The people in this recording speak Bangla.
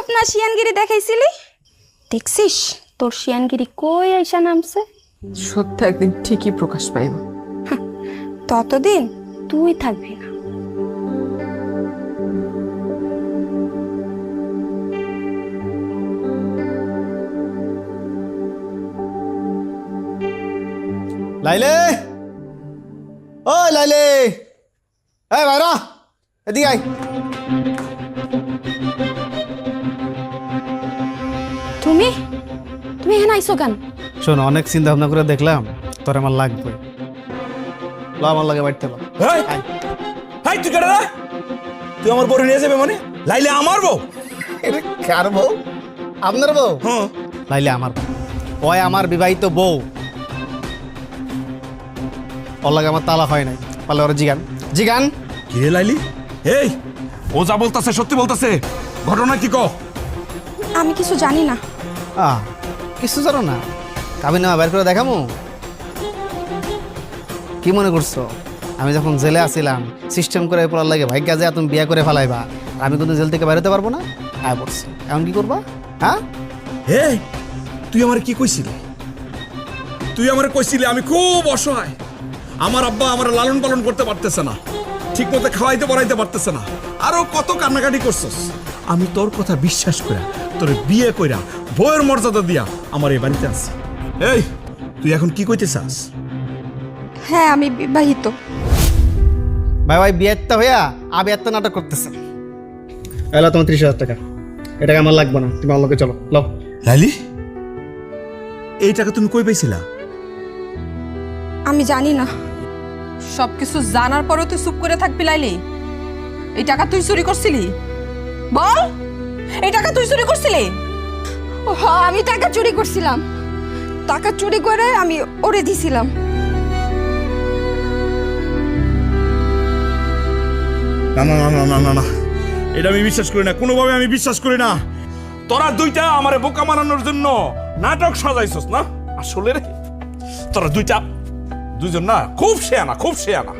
রাজব না শিয়ানগিরি দেখাইছিলি? দেখছিস তোর শিয়ানগিরি কই আইসা নামছে? সত্য একদিন ঠিকই প্রকাশ পাইব। ততদিন তুই থাকবি না। লাইলে, ও লাইলে, এই ভাইরা এদিকে আয়। তুমি তুমি এখানে আইসো কেন? শোনো, অনেক চিন্তা ভাবনা করে দেখলাম তোর আমার লাগবে। আমার লাগে বাড়িতে লো। হাই তুই কেডা রে? তুই আমার বউ নিয়ে যাবে মানে? লাইলে আমার বউ? কার বউ? আপনার বউ? হ্যাঁ। লাইলে আমার বউ। ওই আমার বিবাহিত বউ। ওর লাগে আমার তালাক হয় নাই। পারলে ওরা জিগান জিগান। কি রে লাইলি? এই ও যা বলতাছে সত্যি বলতাছে, ঘটনা কি কও? আমি কিছু জানি না। কিছু জানো না? কাবিননামা বের করে দেখামু? কি মনে করছো আমি যখন জেলে আসিলাম সিস্টেম করে পড়ার লাগে ভাগ্যা যায় তুমি বিয়ে করে ফেলাইবা, আমি কিন্তু জেল থেকে বেরোতে পারবো না? আয় পড়ছি, এখন কি করবা? হ্যাঁ, এই তুই আমার কি কইছিলি? তুই আমার কইছিলি আমি খুব অসহায়, আমার আব্বা আমার লালন পালন করতে পারতেছে না, ঠিক মতো খাওয়াইতে পড়াইতে পারতেছে না, আরো কত কান্নাকাটি করছস। আমি তোর কথা বিশ্বাস করে তোর বিয়ে কইরা বউয়ের মর্যাদা দিয়া আমার এই বাড়িতে আছি। এই তুই এখন কি কইতে চাস? হ্যাঁ আমি বিবাহিত। ভাই ভাই বিয়েরটা হইয়া আবি এত নাটক করতেছে। এলো তোমার 30,000 টাকা, এটাকে আমার লাগবে না, তুমি আমার লোকে চলো। লো লাইলি, এই টাকা তুমি কই পাইছিলা? আমি জানি না। সবকিছু জানার পরেও তুই চুপ করে থাকবি লাইলি? এই টাকা তুই চুরি করছিলি? বল, এই টাকা তুই চুরি করছিলি? আমি টাকা চুরি করছিলাম। টাকা চুরি করে আমি ওরে দিছিলাম। না না না না না না, এটা আমি বিশ্বাস করি না, কোনোভাবে আমি বিশ্বাস করি না। তোরা দুইটা আমারে বোকা মারানোর জন্য নাটক সাজাইছস না? আসলে রে তোরা দুইজন না খুব শেয়ানা, খুব শেয়ানা।